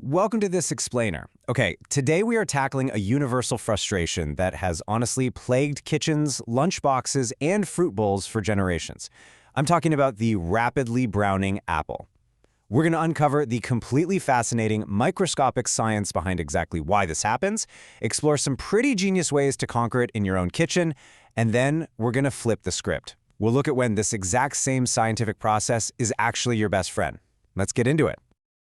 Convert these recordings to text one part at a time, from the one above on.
Welcome to this explainer. Okay, today we are tackling a universal frustration that has honestly plagued kitchens, lunchboxes, and fruit bowls for generations. I'm talking about the rapidly browning apple. We're going to uncover the completely fascinating microscopic science behind exactly why this happens, explore some pretty genius ways to conquer it in your own kitchen, and then we're going to flip the script. We'll look at when this exact same scientific process is actually your best friend. Let's get into it.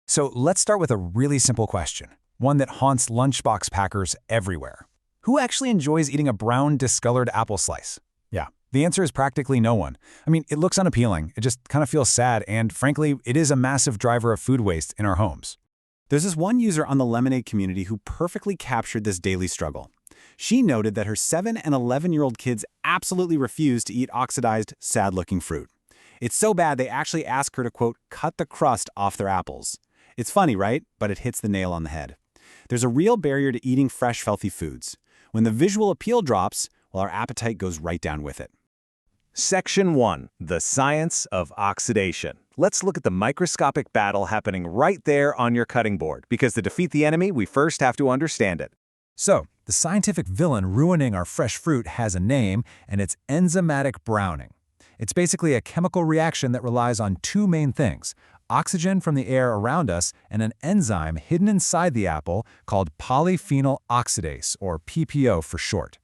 So let's start with a really simple question, one that haunts lunchbox packers everywhere. Who actually enjoys eating a brown, discolored apple slice? Yeah, the answer is practically no one. I mean, it looks unappealing, it just kind of feels sad, and frankly, it is a massive driver of food waste in our homes. There's this one user on the Lemonade community who perfectly captured this daily struggle. She noted that her 7 and 11-year-old kids absolutely refuse to eat oxidized, sad-looking fruit. It's so bad they actually ask her to, quote, cut the crust off their apples. It's funny, right? But it hits the nail on the head. There's a real barrier to eating fresh, healthy foods. When the visual appeal drops, well, our appetite goes right down with it. Section 1. The Science of Oxidation. Let's look at the microscopic battle happening right there on your cutting board, because to defeat the enemy, we first have to understand it. So, the scientific villain ruining our fresh fruit has a name, and it's enzymatic browning. It's basically a chemical reaction that relies on two main things: oxygen from the air around us and an enzyme hidden inside the apple called polyphenol oxidase, or PPO for short.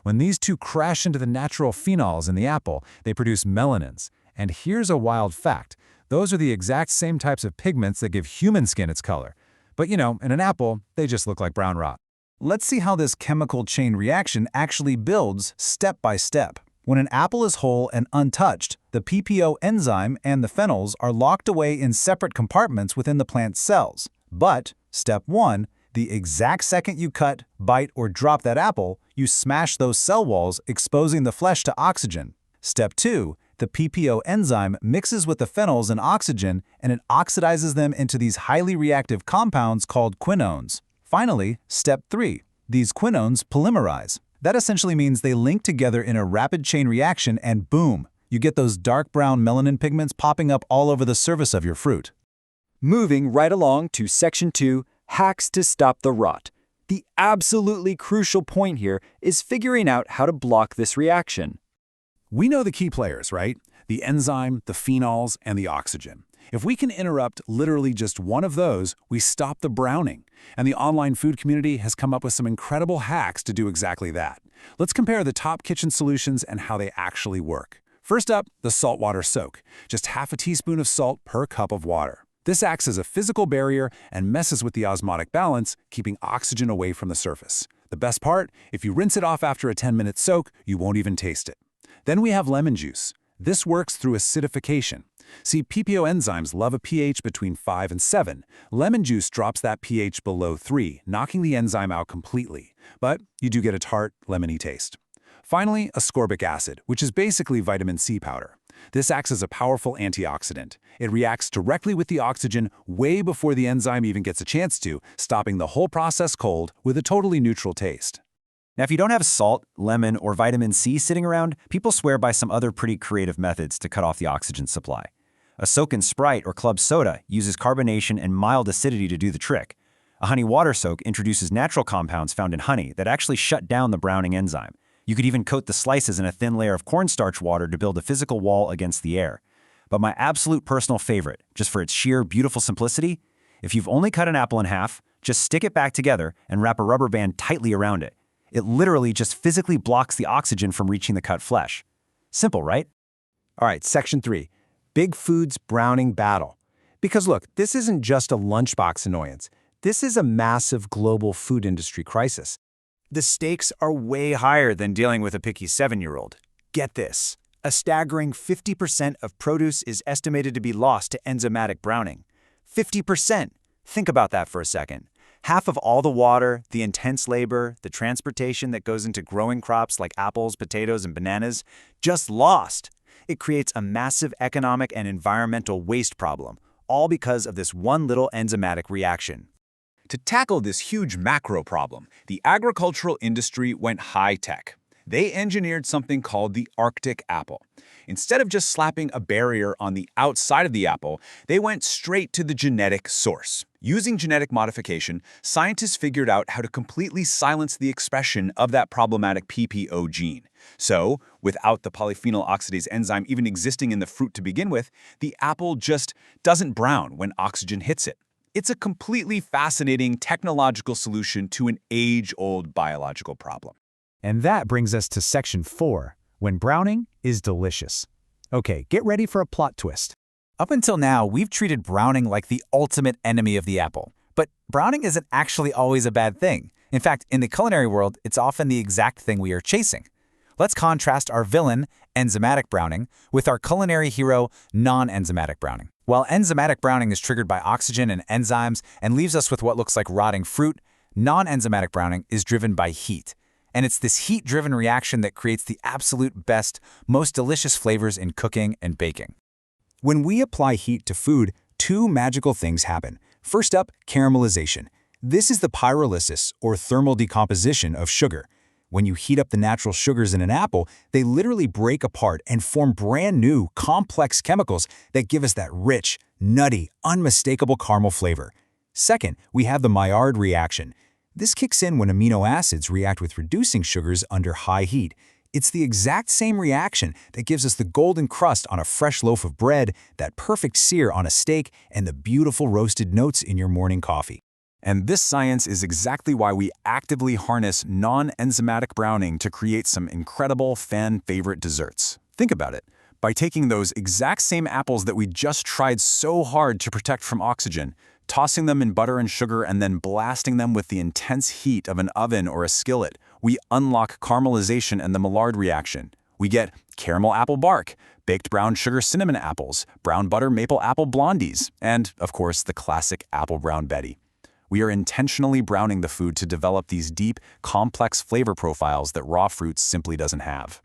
When these two crash into the natural phenols in the apple, they produce melanins. And here's a wild fact. Those are the exact same types of pigments that give human skin its color. But in an apple, they just look like brown rot. Let's see how this chemical chain reaction actually builds step by step. When an apple is whole and untouched, the PPO enzyme and the phenols are locked away in separate compartments within the plant's cells. But, step 1, the exact second you cut, bite, or drop that apple, you smash those cell walls, exposing the flesh to oxygen. Step 2, the PPO enzyme mixes with the phenols and oxygen, and it oxidizes them into these highly reactive compounds called quinones. Finally, step 3, these quinones polymerize. That essentially means they link together in a rapid chain reaction and boom, you get those dark brown melanin pigments popping up all over the surface of your fruit. Moving right along to Section 2, Hacks to Stop the Rot. The absolutely crucial point here is figuring out how to block this reaction. We know the key players, right? The enzyme, the phenols, and the oxygen. If we can interrupt literally just one of those, we stop the browning. And the online food community has come up with some incredible hacks to do exactly that. Let's compare the top kitchen solutions and how they actually work. First up, the saltwater soak. Just half a teaspoon of salt per cup of water. This acts as a physical barrier and messes with the osmotic balance, keeping oxygen away from the surface. The best part, if you rinse it off after a 10-minute soak, you won't even taste it. Then we have lemon juice. This works through acidification. See, PPO enzymes love a pH between 5 and 7. Lemon juice drops that pH below 3, knocking the enzyme out completely. But you do get a tart, lemony taste. Finally, ascorbic acid, which is basically vitamin C powder. This acts as a powerful antioxidant. It reacts directly with the oxygen way before the enzyme even gets a chance to, stopping the whole process cold with a totally neutral taste. Now, if you don't have salt, lemon, or vitamin C sitting around, people swear by some other pretty creative methods to cut off the oxygen supply. A soak in Sprite or club soda uses carbonation and mild acidity to do the trick. A honey water soak introduces natural compounds found in honey that actually shut down the browning enzyme. You could even coat the slices in a thin layer of cornstarch water to build a physical wall against the air. But my absolute personal favorite, just for its sheer beautiful simplicity, if you've only cut an apple in half, just stick it back together and wrap a rubber band tightly around it. It literally just physically blocks the oxygen from reaching the cut flesh. Simple, right? All right, Section 3. Big Food's browning battle. Because look, this isn't just a lunchbox annoyance. This is a massive global food industry crisis. The stakes are way higher than dealing with a picky 7-year-old. Get this. A staggering 50% of produce is estimated to be lost to enzymatic browning. 50%! Think about that for a second. Half of all the water, the intense labor, the transportation that goes into growing crops like apples, potatoes, and bananas, just lost. It creates a massive economic and environmental waste problem, all because of this one little enzymatic reaction. To tackle this huge macro problem, the agricultural industry went high-tech. They engineered something called the Arctic apple. Instead of just slapping a barrier on the outside of the apple, they went straight to the genetic source. Using genetic modification, scientists figured out how to completely silence the expression of that problematic PPO gene. So, without the polyphenol oxidase enzyme even existing in the fruit to begin with, the apple just doesn't brown when oxygen hits it. It's a completely fascinating technological solution to an age-old biological problem. And that brings us to section 4, when browning is delicious. Okay, get ready for a plot twist. Up until now, we've treated browning like the ultimate enemy of the apple. But browning isn't actually always a bad thing. In fact, in the culinary world, it's often the exact thing we are chasing. Let's contrast our villain, enzymatic browning, with our culinary hero, non-enzymatic browning. While enzymatic browning is triggered by oxygen and enzymes and leaves us with what looks like rotting fruit, non-enzymatic browning is driven by heat. And it's this heat-driven reaction that creates the absolute best, most delicious flavors in cooking and baking. When we apply heat to food, two magical things happen. First up, caramelization. This is the pyrolysis, or thermal decomposition, of sugar. When you heat up the natural sugars in an apple, they literally break apart and form brand new, complex chemicals that give us that rich, nutty, unmistakable caramel flavor. Second, we have the Maillard reaction. This kicks in when amino acids react with reducing sugars under high heat. It's the exact same reaction that gives us the golden crust on a fresh loaf of bread, that perfect sear on a steak, and the beautiful roasted notes in your morning coffee. And this science is exactly why we actively harness non-enzymatic browning to create some incredible fan-favorite desserts. Think about it. By taking those exact same apples that we just tried so hard to protect from oxygen, tossing them in butter and sugar, and then blasting them with the intense heat of an oven or a skillet, we unlock caramelization and the Maillard reaction. We get caramel apple bark, baked brown sugar cinnamon apples, brown butter maple apple blondies, and, of course, the classic apple brown Betty. We are intentionally browning the food to develop these deep, complex flavor profiles that raw fruits simply doesn't have.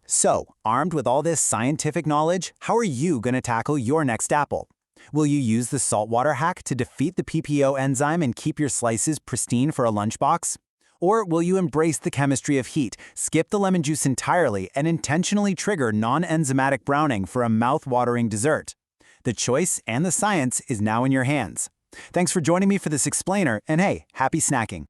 So, armed with all this scientific knowledge, how are you going to tackle your next apple? Will you use the saltwater hack to defeat the PPO enzyme and keep your slices pristine for a lunchbox? Or will you embrace the chemistry of heat, skip the lemon juice entirely, and intentionally trigger non-enzymatic browning for a mouth-watering dessert? The choice and the science is now in your hands. Thanks for joining me for this explainer, and hey, happy snacking!